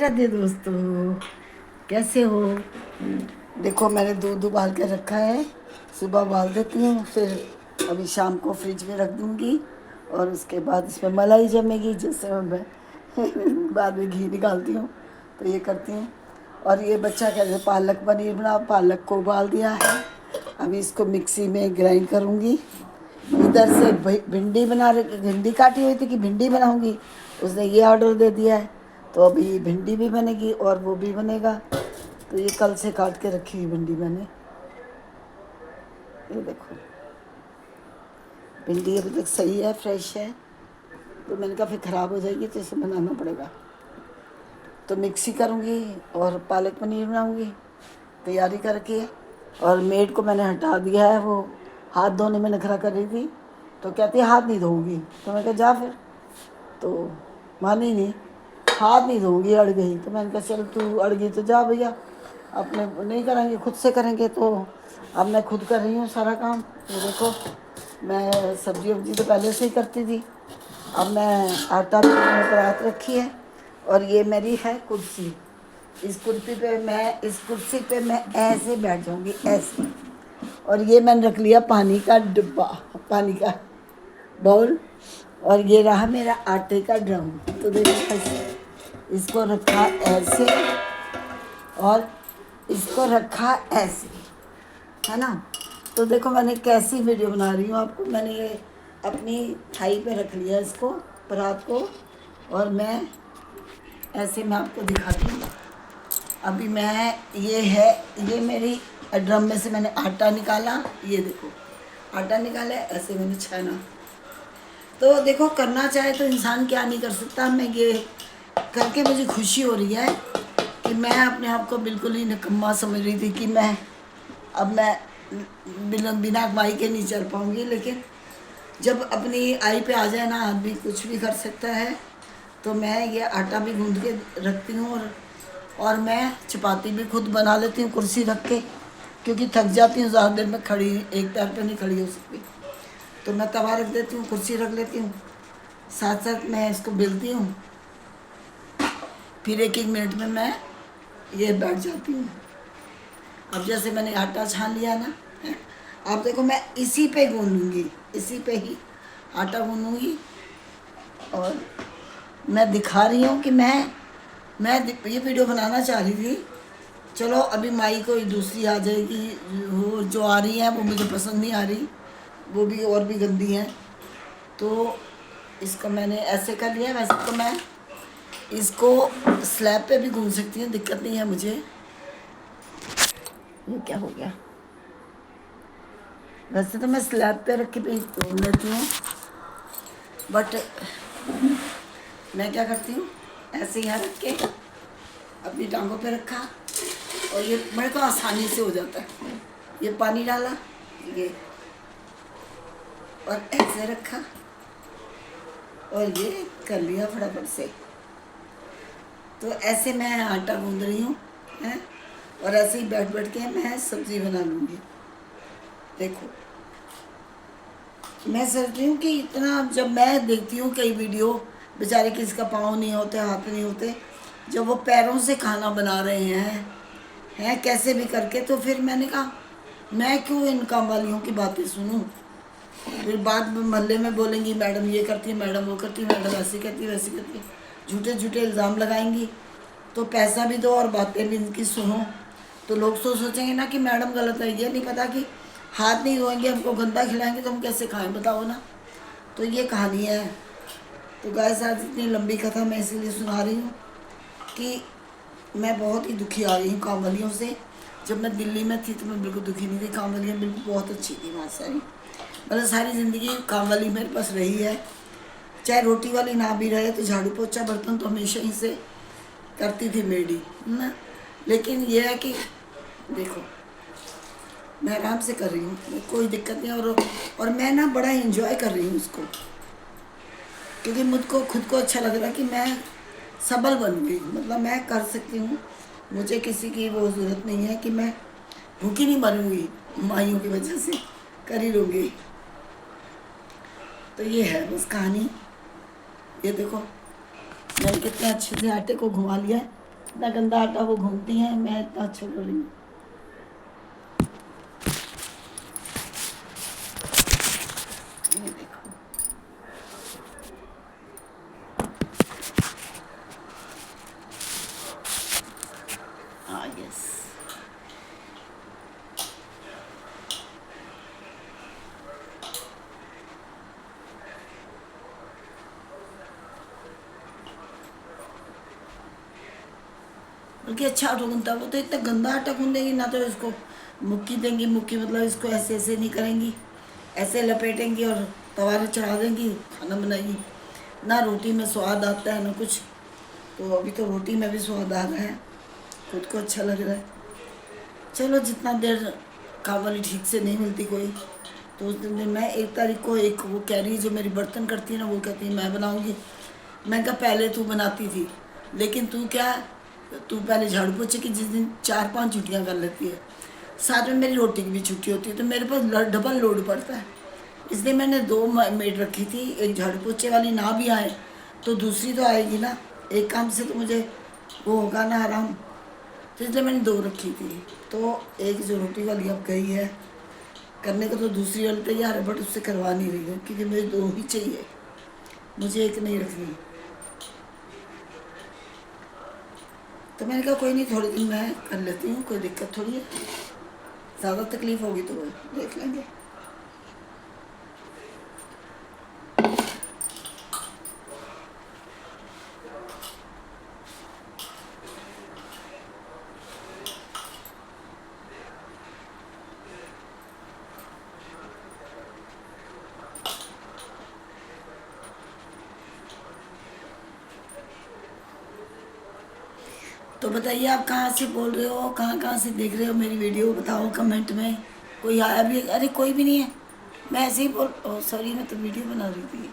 राधे दोस्तों, कैसे हो। देखो मैंने दूध उबाल के रखा है, सुबह उबाल देती हूँ, फिर अभी शाम को फ्रिज में रख दूँगी और उसके बाद इसमें मलाई जमेगी, जिससे मैं बाद में घी निकालती हूँ, तो ये करती हूँ। और ये बच्चा कहते पालक पनीर बनाओ, पालक को उबाल दिया है, अभी इसको मिक्सी में ग्राइंड करूँगी। इधर से भिंडी काटी हुई थी कि भिंडी बनाऊँगी, उसने ये ऑर्डर दे दिया है, तो अभी भिंडी भी बनेगी और वो भी बनेगा। तो ये कल से काट के रखी हुई भिंडी मैंने, ये देखो भिंडी अभी तक सही है, फ्रेश है, तो मैंने कहा फिर ख़राब हो जाएगी तो इसे बनाना पड़ेगा। तो मिक्सी करूँगी और पालक पनीर बनाऊँगी तैयारी करके। और मेड को मैंने हटा दिया है, वो हाथ धोने में नखरा कर रही थी, तो कहती है हाथ नहीं धोऊंगी, तो मैं कहा जा फिर, तो मानी नहीं, हाथ नहीं धोऊंगी, अड़ गई। तो मैंने कहा चल तू अड़ गई तो जा भैया, अपने नहीं करेंगे खुद से करेंगे। तो अब मैं खुद कर रही हूँ सारा काम। ये देखो मैं सब्जी वब्जी तो पहले से ही करती थी, अब मैं आटा भी मैंने परात रखी है और ये मेरी है कुर्सी। इस कुर्सी पे मैं ऐसे बैठ जाऊँगी, ऐसे। और ये मैंने रख लिया पानी का डिब्बा, पानी का बाउल, और ये रहा मेरा आटे का ड्रम। तो देखो ऐसे इसको रखा ऐसे और इसको रखा ऐसे, है ना। तो देखो मैंने कैसी वीडियो बना रही हूँ आपको। मैंने ये अपनी थाई पे रख लिया इसको, परात को, और मैं ऐसे मैं आपको दिखाती हूँ। अभी मैं ये मेरी ड्रम में से मैंने आटा निकाला, ये देखो आटा निकाला, ऐसे मैंने छाना। तो देखो करना चाहे तो इंसान क्या नहीं कर सकता। मैं ये करके मुझे खुशी हो रही है कि मैं अपने आप को बिल्कुल ही निकम्मा समझ रही थी कि अब मैं बिना कमाई के नहीं चल पाऊँगी, लेकिन जब अपनी आई पे आ जाए ना आदमी कुछ भी कर सकता है। तो मैं ये आटा भी गूंद के रखती हूँ और मैं चपाती भी खुद बना लेती हूँ कुर्सी रख के, क्योंकि थक जाती हूँ ज़्यादा देर में खड़ी, एक पैर पे नहीं खड़ी हो सकती। तो मैं तवा रख देती हूँ, कुर्सी रख लेती हूँ, साथ साथ मैं इसको बेलती हूँ, फिर एक एक मिनट में मैं ये बैठ जाती हूँ। अब जैसे मैंने आटा छान लिया ना, आप देखो मैं इसी पे गूंदूँगी, इसी पे ही आटा गूंदूँगी। और मैं दिखा रही हूँ कि मैं ये वीडियो बनाना चाह रही थी। चलो अभी माई कोई दूसरी आ जाएगी, वो जो आ रही है वो मुझे पसंद नहीं आ रही, वो भी और भी गंदी हैं। तो इसको मैंने ऐसे कर लिया। वैसे तो मैं इसको स्लैब पे भी गूंद सकती हूँ, दिक्कत नहीं है मुझे। ये क्या हो गया, वैसे तो मैं स्लैब पे रख के भी गूंद लेती हूँ, बट मैं क्या करती हूँ ऐसे यहाँ रख के अपनी टांगों पे रखा, और ये मेरे को आसानी से हो जाता है। ये पानी डाला, ये और ऐसे रखा और ये कर लिया फटाफट से। तो ऐसे मैं आटा गूंद रही हूँ हैं, और ऐसे ही बैठ बैठ के मैं सब्ज़ी बना लूँगी। देखो मैं सोच रही हूँ कि इतना, जब मैं देखती हूँ कई वीडियो, बेचारे किसी का पाँव नहीं होते, हाथ नहीं होते, जब वो पैरों से खाना बना रहे हैं कैसे भी करके, तो फिर मैंने कहा मैं क्यों इन काम वालियों की बातें सुनूं। फिर बाद में मोहल्ले में बोलेंगी मैडम ये करती है, मैडम वो करती है, मैडम ऐसी करती है, वैसी करती है, झूठे झूठे इल्ज़ाम लगाएंगी। तो पैसा भी दो और बातें भी इनकी सुनो, तो लोग सोचेंगे ना कि मैडम गलत है। ये नहीं पता कि हाथ नहीं धोएंगे, हमको गंदा खिलाएंगे तो हम कैसे खाएं, बताओ ना। तो ये कहानी है। तो गाइस आज इतनी लंबी कथा मैं इसीलिए सुना रही हूँ कि मैं बहुत ही दुखी आ रही हूँ काम वालियों से। जब मैं दिल्ली में थी तो मैं बिल्कुल दुखी नहीं थी, काम वालियाँ बिल्कुल बहुत अच्छी थी वहाँ सारी, मतलब सारी ज़िंदगी काम वाली मेरे पास रही है। चाहे रोटी वाली ना भी रहे तो झाड़ू पोछा बर्तन तो हमेशा ही से करती थी मेडी ना। लेकिन यह है कि देखो मैं आराम से कर रही हूँ, कोई दिक्कत नहीं। और मैं ना बड़ा इंजॉय कर रही हूँ उसको, क्योंकि मुझको खुद को अच्छा लग रहा है कि मैं सबल बन गई, मतलब मैं कर सकती हूँ। मुझे किसी की वो ज़रूरत नहीं है कि मैं भूखी नहीं मरूँगी, माइयों की वजह से कर ही लूँगी। तो ये है बस कहानी। ये देखो मैंने कितने अच्छे से आटे को घुमा लिया है, इतना गंदा आटा वो घूमती हैं, मैं इतना अच्छा कर रही हूँ। ये देखो, हाँ यस। बल्कि अच्छा आटा गूंथता है वो, तो इतना गंदा आटा गूंदेगी ना, तो इसको मुक्की देंगी, मुक्की मतलब इसको ऐसे ऐसे नहीं करेंगी, ऐसे लपेटेंगी और तवारे चढ़ा देंगी, खाना बनाएगी। ना रोटी में स्वाद आता है ना कुछ। तो अभी तो रोटी में भी स्वाद आ रहा है, खुद को अच्छा लग रहा है। चलो, जितना देर काम वाली ठीक से नहीं मिलती कोई, तो उस दिन मैं 1 तारीख को, एक वो कह रही है जो मेरी बर्तन करती है ना, वो कहती है मैं बनाऊंगी। मैं कहा पहले तू बनाती थी, लेकिन तू पहले झाड़ू पोछे की जिस दिन 4-5 छुट्टियाँ कर लेती है, साथ में मेरी रोटी की भी छुट्टी होती है, तो मेरे पास डबल लोड पड़ता है। इसलिए मैंने 2 मेड रखी थी, एक झाड़ू पोछे वाली ना भी आए तो दूसरी तो आएगी ना, एक काम से तो मुझे वो होगा ना आराम। तो इसलिए मैंने 2 रखी थी। तो एक जो रोटी वाली अब गई है करने को, तो दूसरी वाली तैयार है, बट उससे करवा नहीं रही हूँ क्योंकि मुझे 2 ही चाहिए, मुझे एक नहीं रखनी। तो मैंने कहा कोई नहीं, थोड़े दिन मैं कर लेती हूँ, कोई दिक्कत थोड़ी है, ज़्यादा तकलीफ होगी तो देख लेंगे। तो बताइए आप कहाँ से बोल रहे हो, कहाँ कहाँ से देख रहे हो मेरी वीडियो, बताओ कमेंट में। कोई आया भी? अरे कोई भी नहीं है, मैं ऐसे ही बोल, सॉरी मैं तो वीडियो बना रही थी।